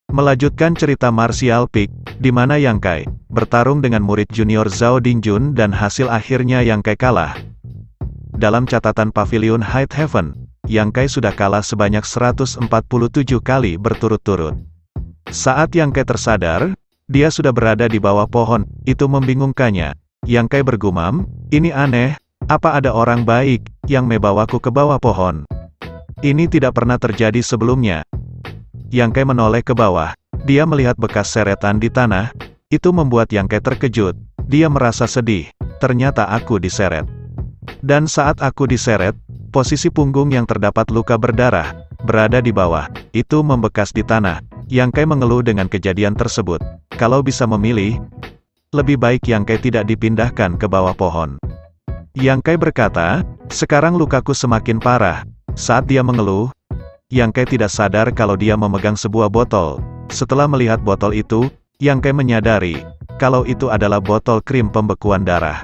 Melanjutkan cerita Martial Peak, di mana Yang Kai bertarung dengan murid junior Zhao Dingjun dan hasil akhirnya Yang Kai kalah. Dalam catatan Pavilion High Heaven, Yang Kai sudah kalah sebanyak 147 kali berturut-turut. Saat Yang Kai tersadar, dia sudah berada di bawah pohon, itu membingungkannya. Yang Kai bergumam, "Ini aneh, apa ada orang baik yang membawaku ke bawah pohon? Ini tidak pernah terjadi sebelumnya." Yang Kai menoleh ke bawah. Dia melihat bekas seretan di tanah. Itu membuat Yang Kai terkejut. Dia merasa sedih. Ternyata aku diseret. Dan saat aku diseret, posisi punggung yang terdapat luka berdarah berada di bawah. Itu membekas di tanah. Yang Kai mengeluh dengan kejadian tersebut. Kalau bisa memilih, lebih baik Yang Kai tidak dipindahkan ke bawah pohon. Yang Kai berkata, "Sekarang lukaku semakin parah." Saat dia mengeluh, Yang Kai tidak sadar kalau dia memegang sebuah botol. Setelah melihat botol itu, Yang Kai menyadari kalau itu adalah botol krim pembekuan darah.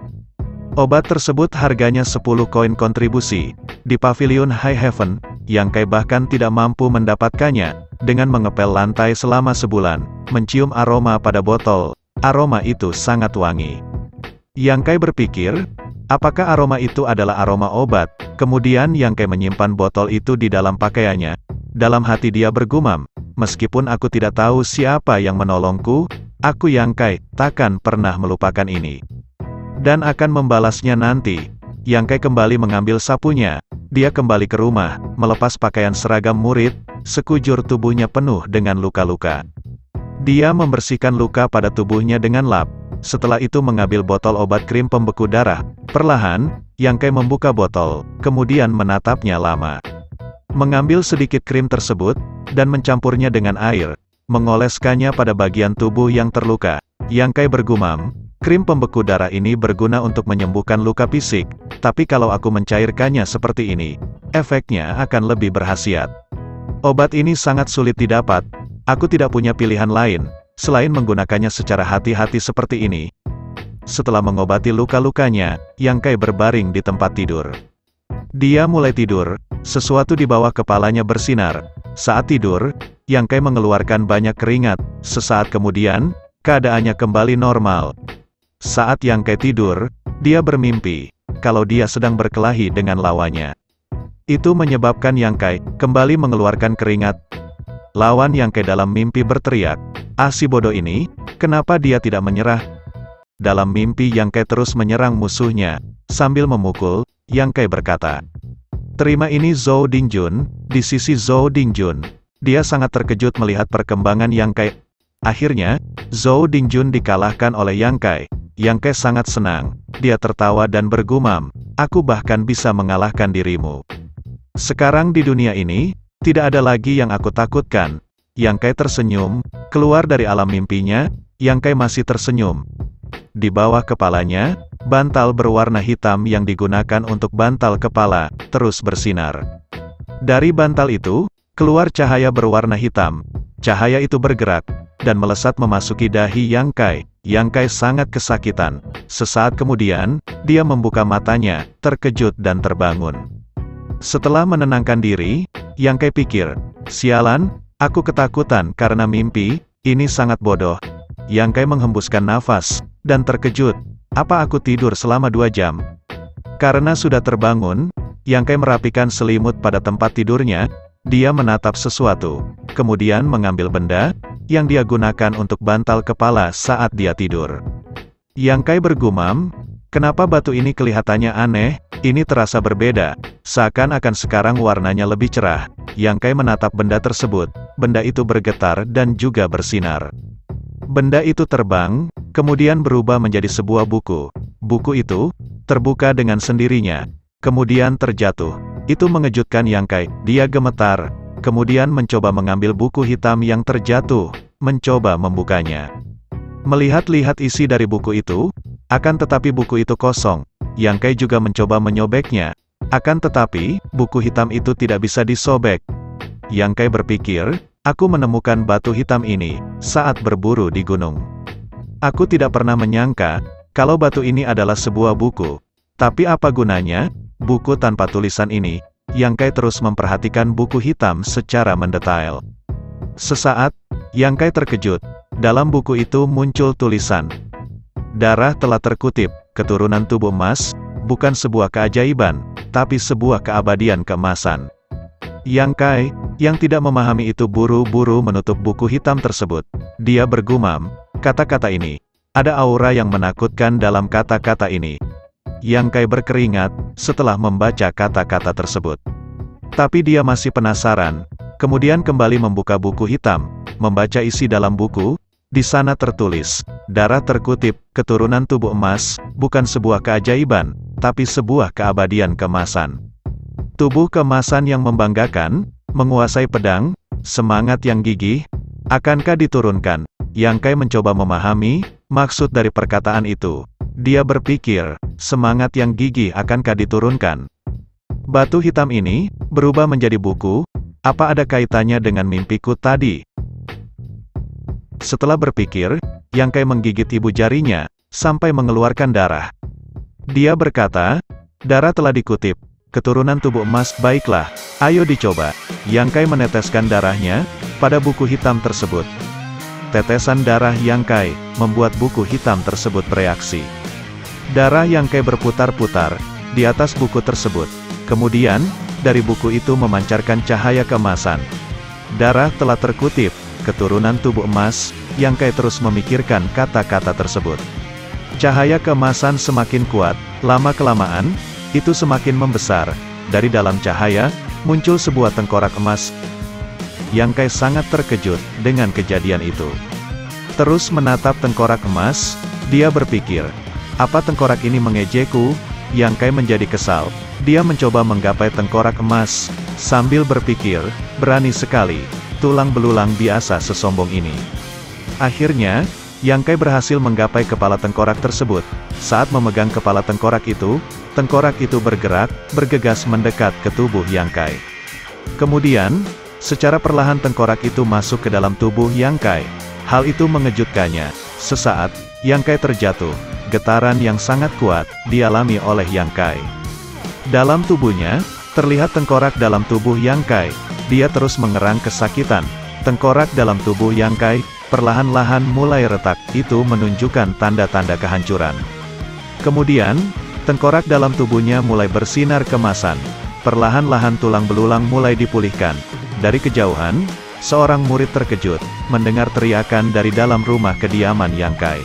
Obat tersebut harganya 10 koin kontribusi. Di Pavilion High Heaven, Yang Kai bahkan tidak mampu mendapatkannya. Dengan mengepel lantai selama sebulan, mencium aroma pada botol, aroma itu sangat wangi. Yang Kai berpikir, apakah aroma itu adalah aroma obat? Kemudian Yang Kai menyimpan botol itu di dalam pakaiannya. Dalam hati dia bergumam, meskipun aku tidak tahu siapa yang menolongku, aku Yang Kai takkan pernah melupakan ini. Dan akan membalasnya nanti. Yang Kai kembali mengambil sapunya. Dia kembali ke rumah, melepas pakaian seragam murid, sekujur tubuhnya penuh dengan luka-luka. Dia membersihkan luka pada tubuhnya dengan lap. Setelah itu mengambil botol obat krim pembeku darah. Perlahan, Yang Kai membuka botol, kemudian menatapnya lama. Mengambil sedikit krim tersebut, dan mencampurnya dengan air, mengoleskannya pada bagian tubuh yang terluka. Yang Kai bergumam, krim pembeku darah ini berguna untuk menyembuhkan luka fisik, tapi kalau aku mencairkannya seperti ini, efeknya akan lebih berkhasiat. Obat ini sangat sulit didapat, aku tidak punya pilihan lain, selain menggunakannya secara hati-hati seperti ini. Setelah mengobati luka-lukanya, Yang Kai berbaring di tempat tidur. Dia mulai tidur, sesuatu di bawah kepalanya bersinar. Saat tidur, Yang Kai mengeluarkan banyak keringat. Sesaat kemudian, keadaannya kembali normal. Saat Yang Kai tidur, dia bermimpi kalau dia sedang berkelahi dengan lawannya. Itu menyebabkan Yang Kai kembali mengeluarkan keringat. Lawan Yang Kai dalam mimpi berteriak, "Ah, si bodoh ini, kenapa dia tidak menyerah?" Dalam mimpi Yang Kai terus menyerang musuhnya. Sambil memukul, Yang Kai berkata, "Terima ini Zhao Dingjun." Di sisi Zhao Dingjun, dia sangat terkejut melihat perkembangan Yang Kai. Akhirnya, Zhao Dingjun dikalahkan oleh Yang Kai. Yang Kai sangat senang. Dia tertawa dan bergumam, "Aku bahkan bisa mengalahkan dirimu. Sekarang di dunia ini, tidak ada lagi yang aku takutkan." Yang Kai tersenyum, keluar dari alam mimpinya. Yang Kai masih tersenyum. Di bawah kepalanya, bantal berwarna hitam yang digunakan untuk bantal kepala, terus bersinar. Dari bantal itu, keluar cahaya berwarna hitam. Cahaya itu bergerak, dan melesat memasuki dahi Yang Kai. Yang Kai sangat kesakitan. Sesaat kemudian, dia membuka matanya, terkejut dan terbangun. Setelah menenangkan diri, Yang Kai pikir, "Sialan, aku ketakutan karena mimpi, ini sangat bodoh." Yang Kai menghembuskan nafas, dan terkejut, "Apa aku tidur selama 2 jam?" Karena sudah terbangun, Yang Kai merapikan selimut pada tempat tidurnya. Dia menatap sesuatu, kemudian mengambil benda yang dia gunakan untuk bantal kepala saat dia tidur. Yang Kai bergumam, "Kenapa batu ini kelihatannya aneh? Ini terasa berbeda, seakan-akan sekarang warnanya lebih cerah." Yang Kai menatap benda tersebut, benda itu bergetar dan juga bersinar. Benda itu terbang, kemudian berubah menjadi sebuah buku. Buku itu terbuka dengan sendirinya, kemudian terjatuh. Itu mengejutkan Yang Kai. Dia gemetar, kemudian mencoba mengambil buku hitam yang terjatuh, mencoba membukanya. Melihat-lihat isi dari buku itu, akan tetapi buku itu kosong. Yang Kai juga mencoba menyobeknya. Akan tetapi, buku hitam itu tidak bisa disobek. Yang Kai berpikir, "Aku menemukan batu hitam ini saat berburu di gunung. Aku tidak pernah menyangka kalau batu ini adalah sebuah buku. Tapi apa gunanya buku tanpa tulisan ini?" Yang Kai terus memperhatikan buku hitam secara mendetail. Sesaat, Yang Kai terkejut. Dalam buku itu muncul tulisan, "Darah telah terkutip, keturunan tubuh emas, bukan sebuah keajaiban, tapi sebuah keabadian keemasan." Yang Kai, yang tidak memahami itu buru-buru menutup buku hitam tersebut. Dia bergumam, "Kata-kata ini, ada aura yang menakutkan dalam kata-kata ini." Yang Kai berkeringat setelah membaca kata-kata tersebut. Tapi dia masih penasaran, kemudian kembali membuka buku hitam, membaca isi dalam buku. Di sana tertulis, "Darah terkutip, keturunan tubuh emas, bukan sebuah keajaiban, tapi sebuah keabadian keemasan." Tubuh keemasan yang membanggakan, menguasai pedang, semangat yang gigih, akankah diturunkan? Yang Kai mencoba memahami maksud dari perkataan itu. Dia berpikir, semangat yang gigih akankah diturunkan? Batu hitam ini berubah menjadi buku. Apa ada kaitannya dengan mimpiku tadi? Setelah berpikir, Yang Kai menggigit ibu jarinya sampai mengeluarkan darah. Dia berkata, "Darah telah dikutip, keturunan tubuh emas, baiklah, ayo dicoba." Yang Kai meneteskan darahnya pada buku hitam tersebut. Tetesan darah Yang Kai membuat buku hitam tersebut bereaksi. Darah Yang Kai berputar-putar di atas buku tersebut. Kemudian, dari buku itu memancarkan cahaya keemasan. Darah telah terkutip, keturunan tubuh emas. Yang Kai terus memikirkan kata-kata tersebut. Cahaya keemasan semakin kuat, lama-kelamaan, itu semakin membesar. Dari dalam cahaya, muncul sebuah tengkorak emas. Yang Kai sangat terkejut dengan kejadian itu. Terus menatap tengkorak emas, dia berpikir, apa tengkorak ini mengejekku? Yang Kai menjadi kesal. Dia mencoba menggapai tengkorak emas, sambil berpikir, berani sekali, tulang belulang biasa sesombong ini. Akhirnya, Yang Kai berhasil menggapai kepala tengkorak tersebut. Saat memegang kepala tengkorak itu bergerak, bergegas mendekat ke tubuh Yang Kai. Kemudian, secara perlahan tengkorak itu masuk ke dalam tubuh Yang Kai. Hal itu mengejutkannya. Sesaat, Yang Kai terjatuh. Getaran yang sangat kuat dialami oleh Yang Kai. Dalam tubuhnya, terlihat tengkorak dalam tubuh Yang Kai. Dia terus mengerang kesakitan. Tengkorak dalam tubuh Yang Kai perlahan-lahan mulai retak, itu menunjukkan tanda-tanda kehancuran. Kemudian, tengkorak dalam tubuhnya mulai bersinar kemasan. Perlahan-lahan tulang belulang mulai dipulihkan. Dari kejauhan, seorang murid terkejut mendengar teriakan dari dalam rumah kediaman Yang Kai.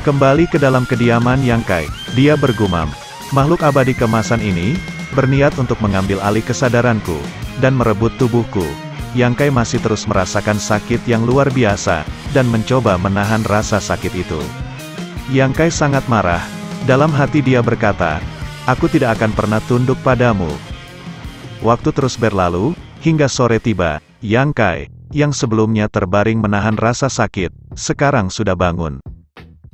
Kembali ke dalam kediaman Yang Kai, dia bergumam, "Makhluk abadi kemasan ini berniat untuk mengambil alih kesadaranku dan merebut tubuhku." Yang Kai masih terus merasakan sakit yang luar biasa, dan mencoba menahan rasa sakit itu. Yang Kai sangat marah. Dalam hati dia berkata, "Aku tidak akan pernah tunduk padamu." Waktu terus berlalu, hingga sore tiba. Yang Kai, yang sebelumnya terbaring menahan rasa sakit, sekarang sudah bangun.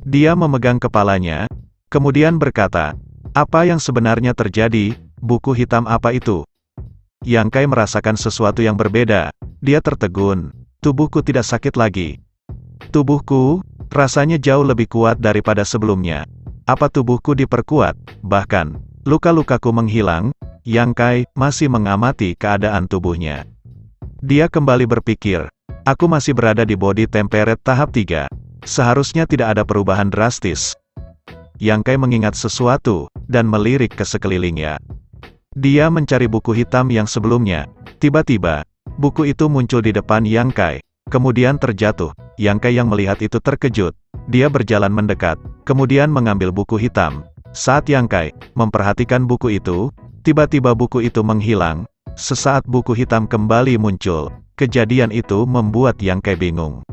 Dia memegang kepalanya, kemudian berkata, "Apa yang sebenarnya terjadi? Buku hitam apa itu?" Yang Kai merasakan sesuatu yang berbeda. Dia tertegun. "Tubuhku tidak sakit lagi. Tubuhku, rasanya jauh lebih kuat daripada sebelumnya. Apa tubuhku diperkuat? Bahkan, luka-lukaku menghilang." Yang Kai masih mengamati keadaan tubuhnya. Dia kembali berpikir, "Aku masih berada di body temperate tahap 3. Seharusnya tidak ada perubahan drastis." Yang Kai mengingat sesuatu, dan melirik ke sekelilingnya. Dia mencari buku hitam yang sebelumnya. Tiba-tiba, buku itu muncul di depan Yang Kai, kemudian terjatuh. Yang Kai yang melihat itu terkejut. Dia berjalan mendekat, kemudian mengambil buku hitam. Saat Yang Kai memperhatikan buku itu, tiba-tiba buku itu menghilang. Sesaat buku hitam kembali muncul. Kejadian itu membuat Yang Kai bingung.